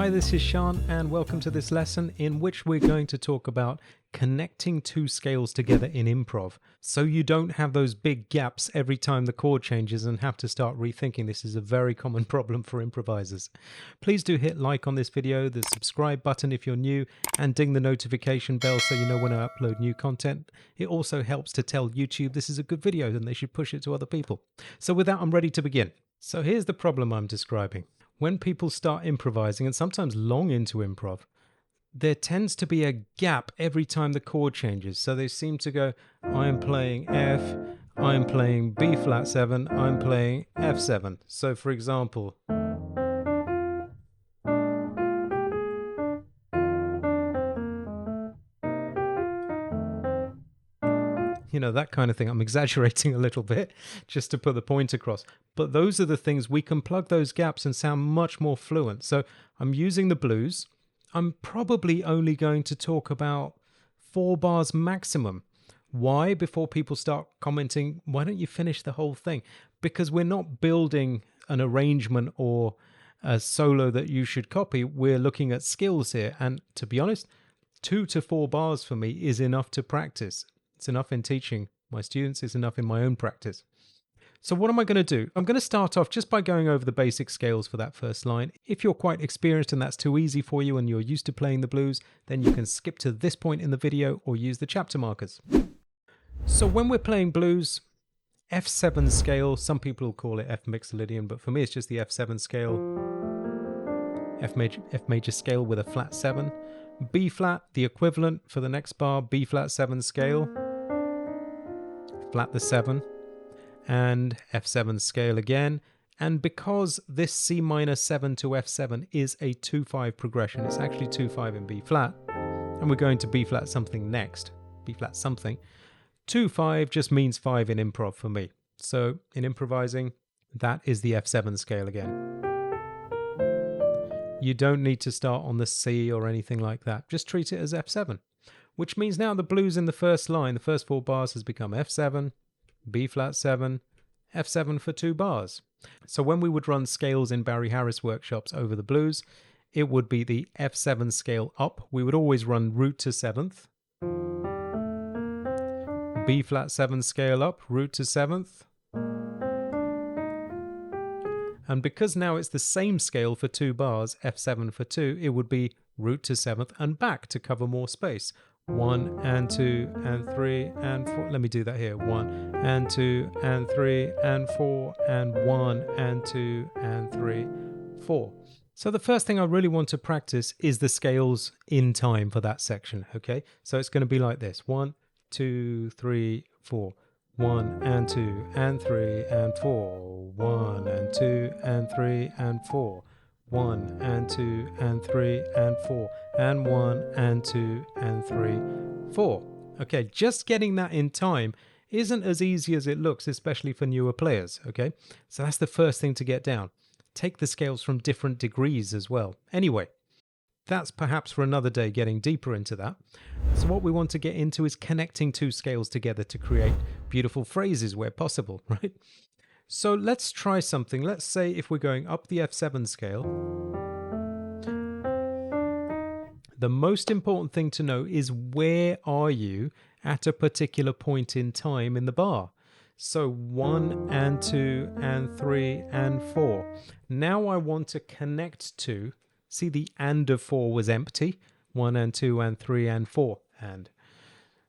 Hi, this is Sean, and welcome to this lesson in which we're going to talk about connecting two scales together in improv, so you don't have those big gaps every time the chord changes and have to start rethinking. This is a very common problem for improvisers. Please do hit like on this video, the subscribe button if you're new, and ding the notification bell so you know when I upload new content. It also helps to tell YouTube this is a good video and they should push it to other people. So with that, I'm ready to begin. So here's the problem I'm describing. When people start improvising, and sometimes long into improv, there tends to be a gap every time the chord changes. So they seem to go, I'm playing F, I'm playing B flat 7, I'm playing F7. So for example, you know, that kind of thing. I'm exaggerating a little bit just to put the point across. But those are the things we can plug those gaps and sound much more fluent. So I'm using the blues. I'm probably only going to talk about 4 bars maximum. Why? Before people start commenting, why don't you finish the whole thing? Because we're not building an arrangement or a solo that you should copy. We're looking at skills here. And to be honest, 2 to 4 bars for me is enough to practice. It's enough in teaching my students, it's enough in my own practice. So what am I going to do? I'm going to start off just by going over the basic scales for that first line. If you're quite experienced and that's too easy for you and you're used to playing the blues, then you can skip to this point in the video or use the chapter markers. So when we're playing blues, F7 scale, some people will call it F mixolydian, but for me it's just the F7 scale. F major scale with a flat 7. B flat, the equivalent for the next bar, B flat 7 scale. Flat the 7, and F7 scale again. And because this C minor 7 to F7 is a 2-5 progression, it's actually 2-5 in B flat, and we're going to B flat something next, B flat something. 2-5 just means 5 in improv for me. So in improvising, that is the F7 scale again. You don't need to start on the C or anything like that. Just treat it as F7. Which means now the blues in the first line, the first 4 bars has become F7, B flat 7, F7 for 2 bars. So when we would run scales in Barry Harris workshops over the blues, it would be the F7 scale up. We would always run root to 7th. B flat 7 scale up, root to 7th. And because now it's the same scale for 2 bars, F7 for 2, it would be root to 7th and back to cover more space. 1 and 2 and 3 and 4. Let me do that here. 1 and 2 and 3 and 4 and 1 and 2 and 3, 4. So the first thing I really want to practice is the scales in time for that section. Okay, so it's going to be like this: 1, 2, 3, 4. 1 and 2 and 3 and 4. 1 and 2 and 3 and 4. 1 and 2 and 3 and 4, and 1 and 2 and 3, 4. Okay, just getting that in time isn't as easy as it looks, especially for newer players. Okay, so that's the first thing to get down. Take the scales from different degrees as well. Anyway, that's perhaps for another day, getting deeper into that. So what we want to get into is connecting 2 scales together to create beautiful phrases where possible, right? So let's try something. Let's say if we're going up the F7 scale, the most important thing to know is where are you at a particular point in time in the bar. So 1 and 2 and 3 and 4. Now I want to connect to, see the and of 4 was empty, 1 and 2 and 3 and 4. And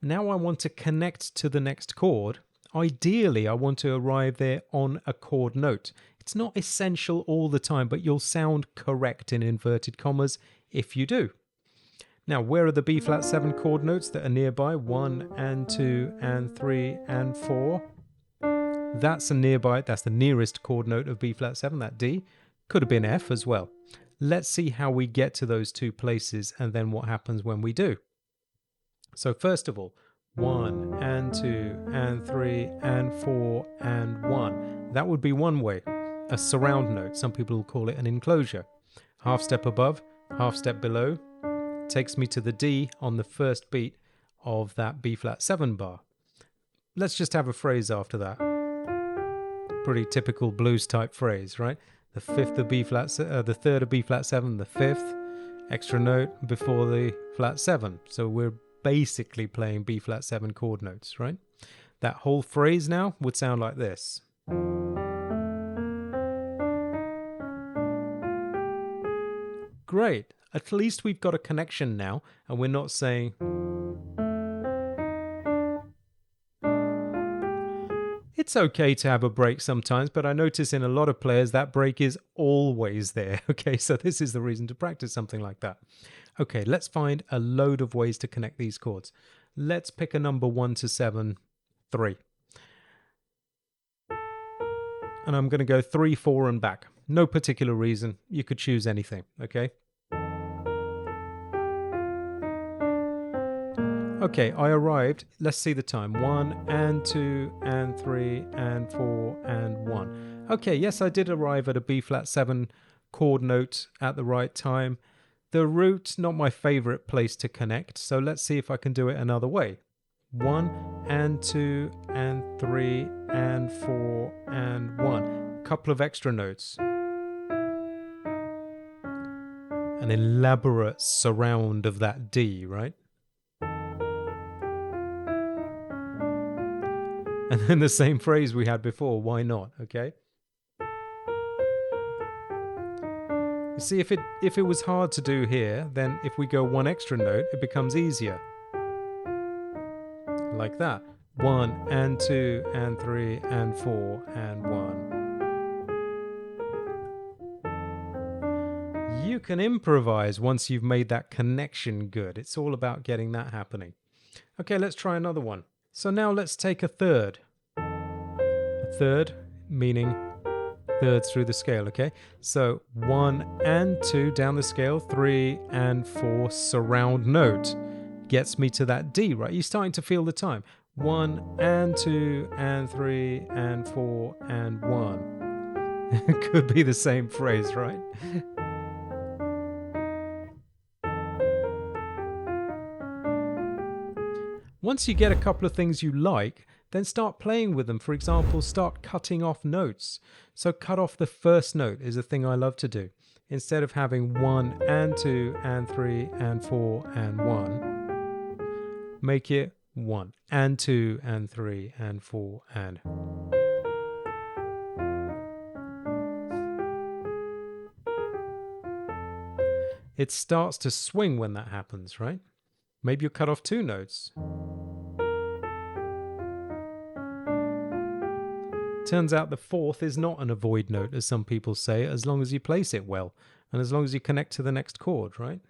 now I want to connect to the next chord. Ideally, I want to arrive there on a chord note. It's not essential all the time, but you'll sound correct in inverted commas if you do. Now, where are the B flat 7 chord notes that are nearby? 1 and 2 and 3 and 4. That's a nearby, that's the nearest chord note of B flat 7, that D. Could have been F as well. Let's see how we get to those 2 places and then what happens when we do. So first of all, 1 and 2 and 3 and 4 and 1. That would be one way, a surround note. Some people will call it an enclosure. Half step above, half step below, takes me to the D on the first beat of that B flat 7 bar. Let's just have a phrase after that. Pretty typical blues type phrase, right? the fifth of B flat, the third of B flat 7, the fifth extra note before the flat 7. So we're basically playing B flat 7 chord notes, right? That whole phrase now would sound like this. Great. At least we've got a connection now, and we're not saying. It's okay to have a break sometimes, but I notice in a lot of players that break is always there. Okay, so this is the reason to practice something like that. Okay, let's find a load of ways to connect these chords. Let's pick a number 1 to 7, 3. And I'm going to go 3, 4 and back. No particular reason. You could choose anything, okay? Okay, I arrived. Let's see the time. 1 and 2 and 3 and 4 and 1. Okay, yes, I did arrive at a B flat 7 chord note at the right time. The root, not my favorite place to connect, so let's see if I can do it another way. 1 and 2 and 3 and 4 and 1. Couple of extra notes. An elaborate surround of that D, right? And then the same phrase we had before, why not, okay? You see, if it was hard to do here, then if we go one extra note, it becomes easier. Like that. 1 and 2 and 3 and 4 and 1. You can improvise once you've made that connection good. It's all about getting that happening. Okay, let's try another one. So now let's take a third. A third, meaning thirds through the scale, okay? So 1 and 2 down the scale, 3 and 4 surround note. Gets me to that D, right? You're starting to feel the time. 1 and 2 and 3 and 4 and 1. It could be the same phrase, right? Once you get a couple of things you like, then start playing with them. For example, start cutting off notes. So cut off the first note is a thing I love to do. Instead of having 1 and 2 and 3 and 4 and 1, make it 1 and 2 and 3 and 4 and. It starts to swing when that happens, right? Maybe you cut off 2 notes. Turns out the fourth is not an avoid note, as some people say, as long as you place it well, and as long as you connect to the next chord, right?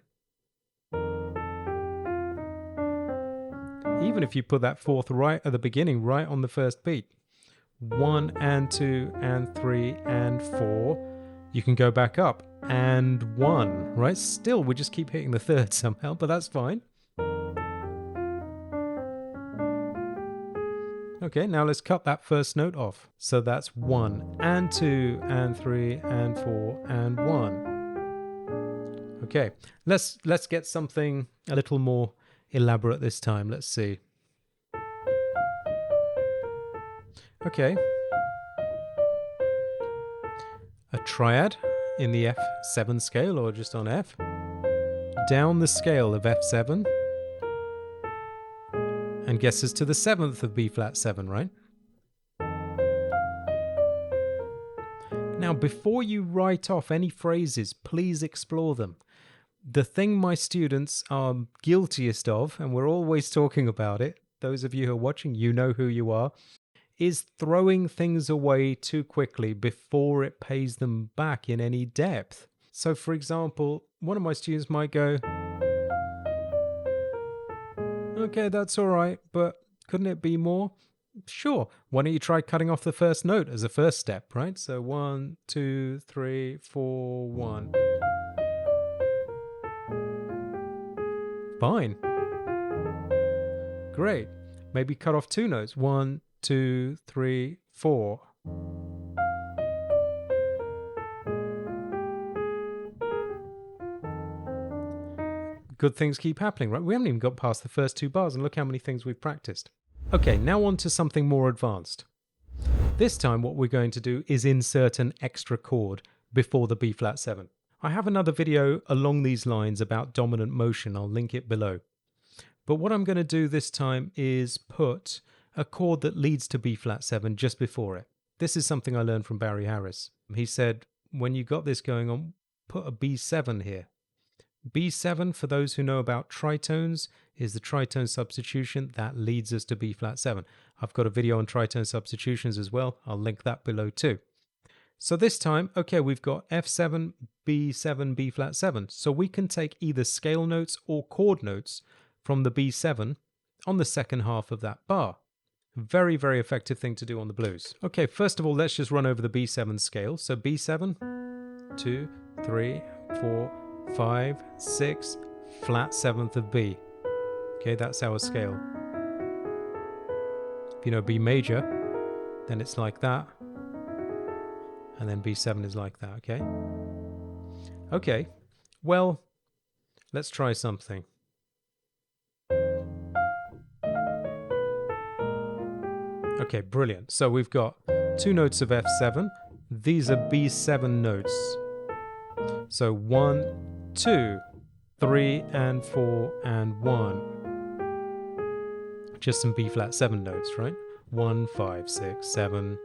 Even if you put that fourth right at the beginning, right on the first beat. 1 and 2 and 3 and 4. You can go back up. And 1, right? Still, we just keep hitting the third somehow, but that's fine. Okay, now let's cut that first note off. So that's 1 and 2 and 3 and 4 and 1. Okay, let's get something a little more elaborate this time. Let's see. Okay. A triad in the F7 scale, or just on F. Down the scale of F7. And gets us to the 7th of B flat 7, right? Now, before you write off any phrases, please explore them. The thing my students are guiltiest of, and we're always talking about it, those of you who are watching, you know who you are, is throwing things away too quickly before it pays them back in any depth. So, for example, one of my students might go, okay, that's all right, but couldn't it be more? Sure. Why don't you try cutting off the first note as a first step, right? So 1, 2, 3, 4, 1. Fine. Great. Maybe cut off 2 notes. 1, 2, 3, 4. Good things keep happening, right? We haven't even got past the first 2 bars, and look how many things we've practiced. Okay, now on to something more advanced. This time what we're going to do is insert an extra chord before the B flat 7. I have another video along these lines about dominant motion. I'll link it below. But what I'm going to do this time is put a chord that leads to B flat 7 just before it. This is something I learned from Barry Harris. He said, when you got this going on, put a B7 here. B7, for those who know about tritones, is the tritone substitution that leads us to B flat 7. I've got a video on tritone substitutions as well. I'll link that below too. So this time, okay, we've got F7, B7, B flat 7. So we can take either scale notes or chord notes from the B7 on the second half of that bar. Very, very effective thing to do on the blues. Okay, first of all, let's just run over the B7 scale. So B7, 2, 3, 4, 5, 6, flat 7th of B. Okay, that's our scale. If you know B major, then it's like that. And then B7 is like that, okay? Okay, well, let's try something. Okay, brilliant. So we've got 2 notes of F7. These are B7 notes. So 1, 2, 3, and 4, and 1. Just some B flat 7 notes, right? 1, 5, 6, 7.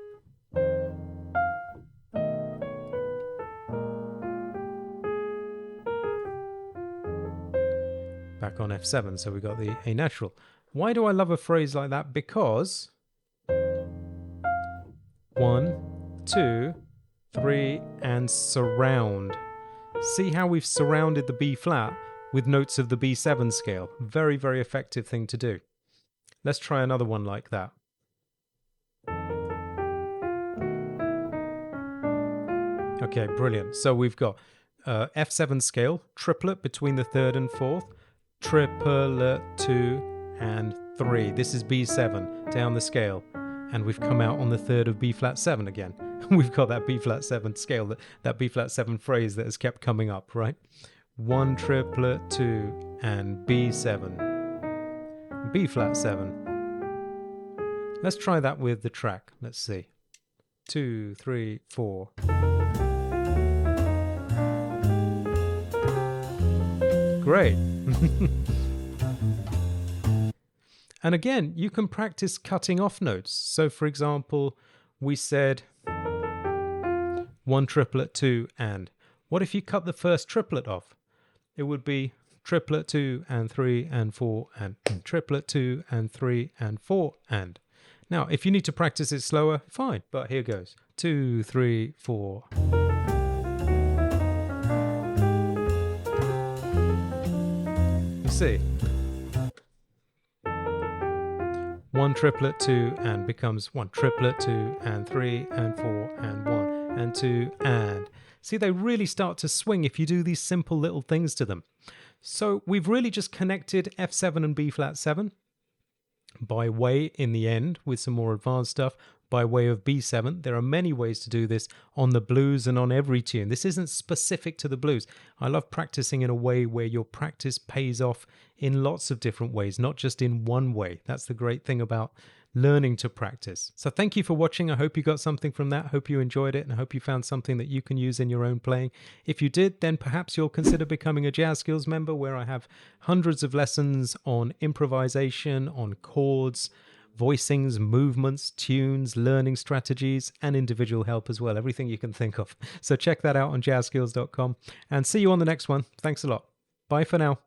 Back on F7, so we got the A natural. Why do I love a phrase like that? Because 1, 2, 3, and surround. See how we've surrounded the B flat with notes of the B7 scale. Very, very effective thing to do. Let's try another one like that. Okay, brilliant. So we've got F7 scale, triplet between the 3rd and 4th, triplet 2 and 3. This is B7 down the scale. And we've come out on the 3rd of B flat 7 again. We've got that B flat 7 scale, that B flat 7 phrase that has kept coming up, right? 1 triplet 2 and B7. B flat 7. Let's try that with the track. Let's see. 2, 3, 4. Great. And again, you can practice cutting off notes. So for example, we said 1 triplet 2 and. What if you cut the first triplet off? It would be triplet 2 and 3 and 4 and triplet 2 and 3 and 4 and. Now, if you need to practice it slower, fine, but here goes. 2, 3, 4. You see? 1 triplet 2 and becomes 1 triplet 2 and 3 and 4 and 1 and 2 and. See, they really start to swing if you do these simple little things to them. So we've really just connected F7 and B flat 7 by way, in the end, with some more advanced stuff, by way of B7. There are many ways to do this on the blues and on every tune. This isn't specific to the blues. I love practicing in a way where your practice pays off in lots of different ways, not just in one way. That's the great thing about learning to practice. So thank you for watching. I hope you got something from that. Hope you enjoyed it, and I hope you found something that you can use in your own playing. If you did, then perhaps you'll consider becoming a Jazz Skills member, where I have hundreds of lessons on improvisation, on chords, voicings, movements, tunes, learning strategies, and individual help as well. Everything you can think of. So check that out on jazzskills.com, and see you on the next one. Thanks a lot. Bye for now.